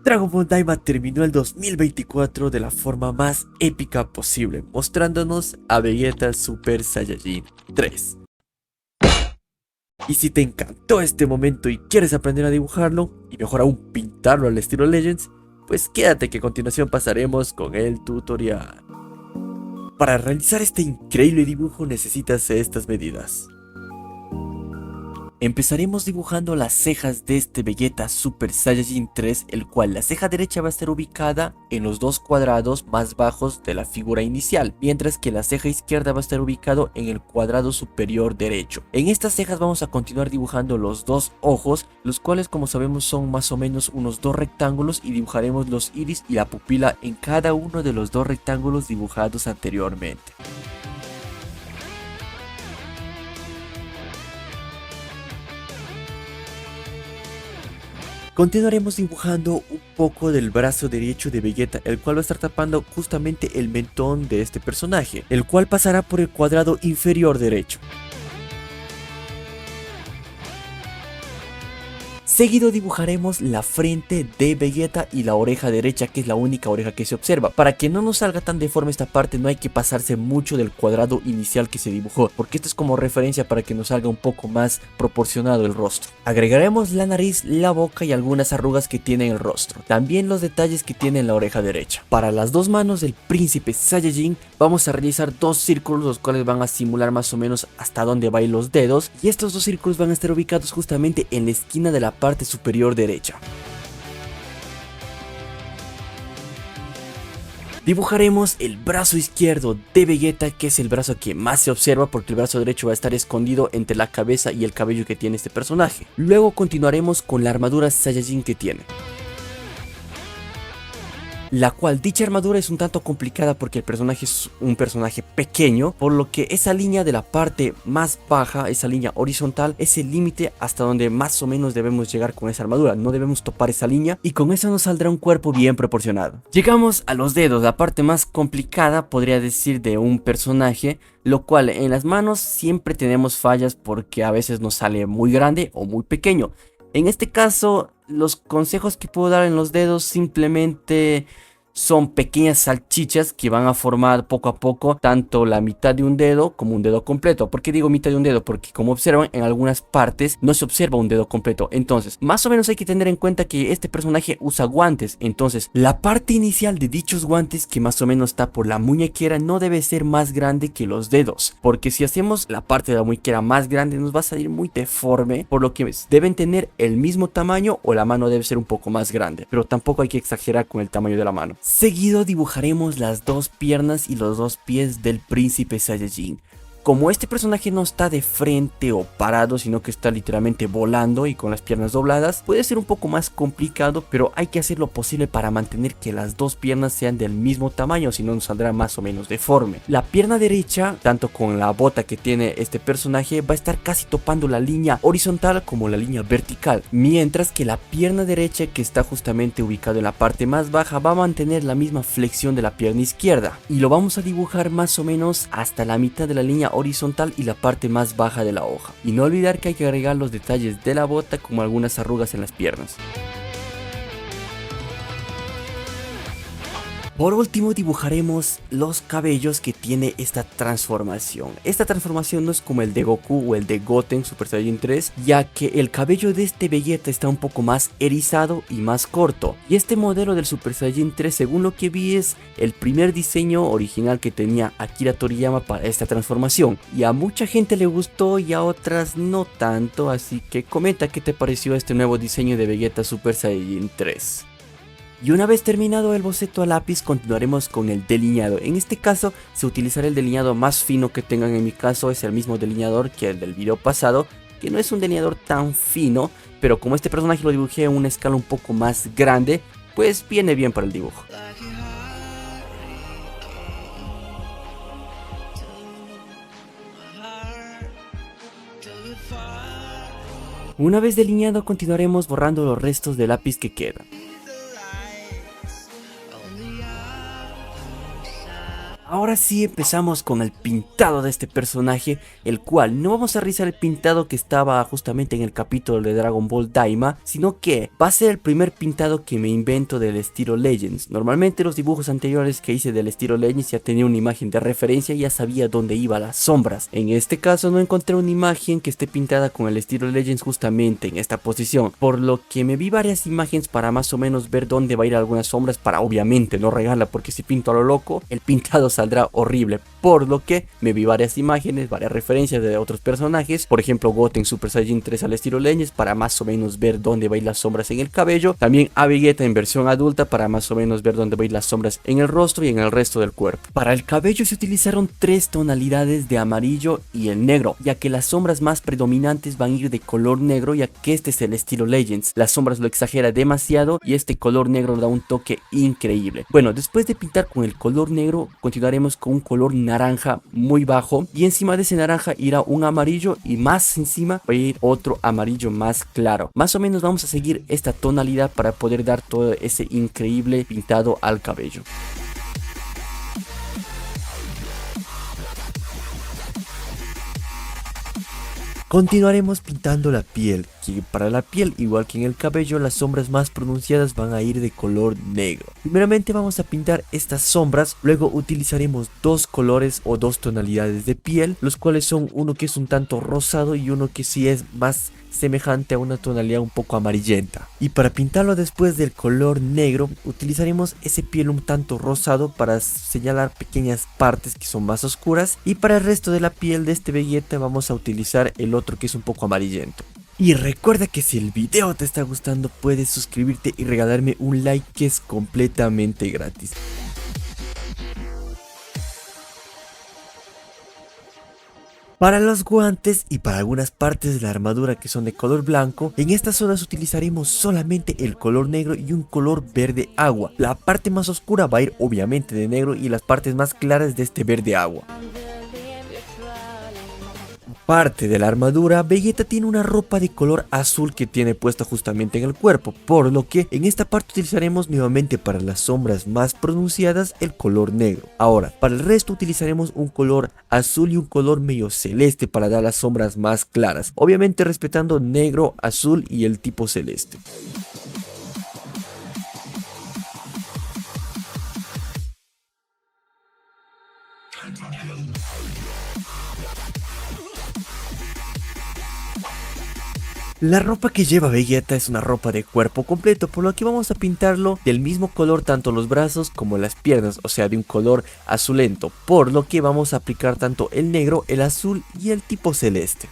Dragon Ball Daima terminó el 2024 de la forma más épica posible, mostrándonos a Vegeta Super Saiyajin 3. Y si te encantó este momento y quieres aprender a dibujarlo, y mejor aún pintarlo al estilo Legends, pues quédate que a continuación pasaremos con el tutorial. Para realizar este increíble dibujo necesitas estas medidas. Empezaremos dibujando las cejas de este Vegeta Super Saiyajin 3, el cual la ceja derecha va a estar ubicada en los dos cuadrados más bajos de la figura inicial, mientras que la ceja izquierda va a estar ubicado en el cuadrado superior derecho. En estas cejas vamos a continuar dibujando los dos ojos, los cuales como sabemos son más o menos unos dos rectángulos, y dibujaremos los iris y la pupila en cada uno de los dos rectángulos dibujados anteriormente. Continuaremos dibujando un poco del brazo derecho de Vegeta, el cual va a estar tapando justamente el mentón de este personaje, el cual pasará por el cuadrado inferior derecho. Seguido dibujaremos la frente de Vegeta y la oreja derecha, que es la única oreja que se observa. Para que no nos salga tan deforme esta parte, no hay que pasarse mucho del cuadrado inicial que se dibujó, porque esto es como referencia para que nos salga un poco más proporcionado el rostro. Agregaremos la nariz, la boca y algunas arrugas que tiene el rostro, también los detalles que tiene en la oreja derecha. Para las dos manos del príncipe Saiyajin vamos a realizar dos círculos, los cuales van a simular más o menos hasta dónde van los dedos, y estos dos círculos van a estar ubicados justamente en la esquina de la parte superior derecha. Dibujaremos el brazo izquierdo de Vegeta, que es el brazo que más se observa porque el brazo derecho va a estar escondido entre la cabeza y el cabello que tiene este personaje. Luego continuaremos con la armadura Saiyajin que tiene, la cual dicha armadura es un tanto complicada porque el personaje es un personaje pequeño, por lo que esa línea de la parte más baja, esa línea horizontal, es el límite hasta donde más o menos debemos llegar con esa armadura. No debemos topar esa línea y con eso nos saldrá un cuerpo bien proporcionado. Llegamos a los dedos, la parte más complicada podría decir de un personaje, lo cual en las manos siempre tenemos fallas porque a veces nos sale muy grande o muy pequeño. En este caso, los consejos que puedo dar en los dedos simplemente son pequeñas salchichas que van a formar poco a poco tanto la mitad de un dedo como un dedo completo. ¿Por qué digo mitad de un dedo? Porque como observan, en algunas partes no se observa un dedo completo. Entonces, más o menos hay que tener en cuenta que este personaje usa guantes. Entonces, la parte inicial de dichos guantes, que más o menos está por la muñequera, no debe ser más grande que los dedos. Porque si hacemos la parte de la muñequera más grande, nos va a salir muy deforme. Por lo que deben tener el mismo tamaño o la mano debe ser un poco más grande. Pero tampoco hay que exagerar con el tamaño de la mano. Seguido dibujaremos las dos piernas y los dos pies del príncipe Saiyajin. Como este personaje no está de frente o parado, sino que está literalmente volando y con las piernas dobladas, puede ser un poco más complicado, pero hay que hacer lo posible para mantener que las dos piernas sean del mismo tamaño, si no nos saldrá más o menos deforme. La pierna derecha, tanto con la bota que tiene este personaje, va a estar casi topando la línea horizontal como la línea vertical, mientras que la pierna derecha, que está justamente ubicada en la parte más baja, va a mantener la misma flexión de la pierna izquierda, y lo vamos a dibujar más o menos hasta la mitad de la línea horizontal y la parte más baja de la hoja. Y no olvidar que hay que agregar los detalles de la bota, como algunas arrugas en las piernas. Por último dibujaremos los cabellos que tiene esta transformación. Esta transformación no es como el de Goku o el de Goten Super Saiyajin 3, ya que el cabello de este Vegeta está un poco más erizado y más corto. Y este modelo del Super Saiyajin 3, según lo que vi, es el primer diseño original que tenía Akira Toriyama para esta transformación. Y a mucha gente le gustó y a otras no tanto, así que comenta qué te pareció este nuevo diseño de Vegeta Super Saiyajin 3. Y una vez terminado el boceto a lápiz, continuaremos con el delineado. En este caso se utilizará el delineado más fino que tengan. En mi caso es el mismo delineador que el del video pasado, que no es un delineador tan fino, pero como este personaje lo dibujé en una escala un poco más grande, pues viene bien para el dibujo. Una vez delineado, continuaremos borrando los restos de lápiz que quedan. Ahora sí empezamos con el pintado de este personaje, el cual no vamos a realizar el pintado que estaba justamente en el capítulo de Dragon Ball Daima, sino que va a ser el primer pintado que me invento del estilo Legends. Normalmente los dibujos anteriores que hice del estilo Legends ya tenía una imagen de referencia y ya sabía dónde iban las sombras. En este caso no encontré una imagen que esté pintada con el estilo Legends justamente en esta posición, por lo que me vi varias imágenes para más o menos ver dónde va a ir algunas sombras para obviamente no regarla, porque si pinto a lo loco el pintado saldrá horrible, por lo que me vi varias imágenes, varias referencias de otros personajes, por ejemplo Goten Super Saiyan 3 al estilo Legends para más o menos ver dónde va a ir las sombras en el cabello, también a Vegeta en versión adulta para más o menos ver dónde va a ir las sombras en el rostro y en el resto del cuerpo. Para el cabello se utilizaron tres tonalidades de amarillo y el negro, ya que las sombras más predominantes van a ir de color negro, ya que este es el estilo Legends. Las sombras lo exagera demasiado y este color negro da un toque increíble. Bueno, después de pintar con el color negro continuaremos con un color naranja muy bajo y encima de ese naranja irá un amarillo y más encima va a ir otro amarillo más claro. Más o menos vamos a seguir esta tonalidad para poder dar todo ese increíble pintado al cabello. Continuaremos pintando la piel, que para la piel, igual que en el cabello, las sombras más pronunciadas van a ir de color negro. Primeramente vamos a pintar estas sombras, luego utilizaremos dos colores o dos tonalidades de piel, los cuales son uno que es un tanto rosado y uno que sí es más semejante a una tonalidad un poco amarillenta. Y para pintarlo después del color negro utilizaremos ese piel un tanto rosado para señalar pequeñas partes que son más oscuras, y para el resto de la piel de este Vegeta vamos a utilizar el otro que es un poco amarillento. Y recuerda que si el video te está gustando puedes suscribirte y regalarme un like, que es completamente gratis. Para los guantes y para algunas partes de la armadura que son de color blanco, en estas zonas utilizaremos solamente el color negro y un color verde agua. La parte más oscura va a ir obviamente de negro y las partes más claras de este verde agua. Parte de la armadura, Vegeta tiene una ropa de color azul que tiene puesta justamente en el cuerpo, por lo que en esta parte utilizaremos nuevamente para las sombras más pronunciadas el color negro. Ahora, para el resto utilizaremos un color azul y un color medio celeste para dar las sombras más claras, obviamente respetando negro, azul y el tipo celeste. La ropa que lleva Vegeta es una ropa de cuerpo completo, por lo que vamos a pintarlo del mismo color tanto los brazos como las piernas, o sea de un color azulento, por lo que vamos a aplicar tanto el negro, el azul y el tipo celeste.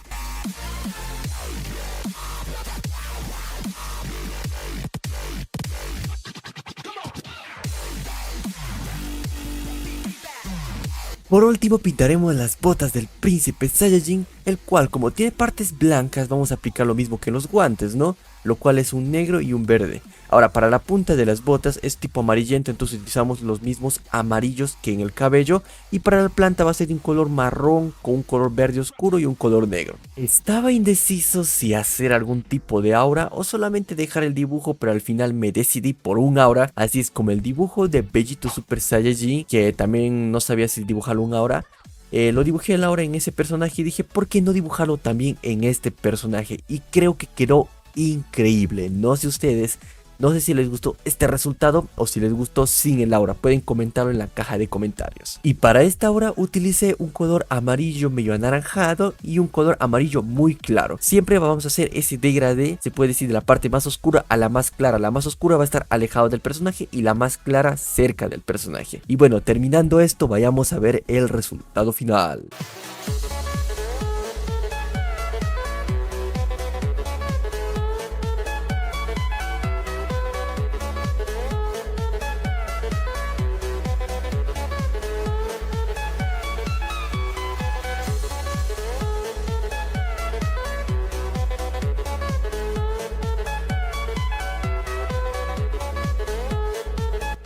Por último pintaremos las botas del príncipe Saiyajin, el cual como tiene partes blancas vamos a aplicar lo mismo que en los guantes, ¿no? Lo cual es un negro y un verde. Ahora para la punta de las botas es tipo amarillento, entonces utilizamos los mismos amarillos que en el cabello, y para la planta va a ser de un color marrón con un color verde oscuro y un color negro. Estaba indeciso si hacer algún tipo de aura o solamente dejar el dibujo, pero al final me decidí por un aura, así es como el dibujo de Vegito Super Saiyajin, que también no sabía si dibujarlo un aura. Lo dibujé el aura en ese personaje y dije, ¿por qué no dibujarlo también en este personaje? Y creo que quedó increíble. No sé ustedes, no sé si les gustó este resultado o si les gustó sin el aura. Pueden comentarlo en la caja de comentarios. Y para esta aura utilicé un color amarillo medio anaranjado y un color amarillo muy claro. Siempre vamos a hacer ese degradé, se puede decir, de la parte más oscura a la más clara. La más oscura va a estar alejado del personaje y la más clara cerca del personaje. Y bueno, terminando esto, vayamos a ver el resultado final.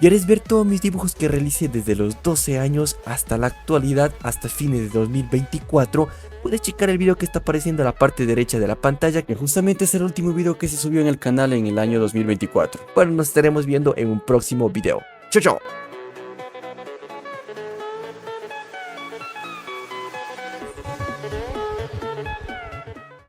¿Quieres ver todos mis dibujos que realicé desde los 12 años hasta la actualidad, hasta fines de 2024? Puedes checar el video que está apareciendo a la parte derecha de la pantalla, que justamente es el último video que se subió en el canal en el año 2024. Bueno, nos estaremos viendo en un próximo video. ¡Chao, chao!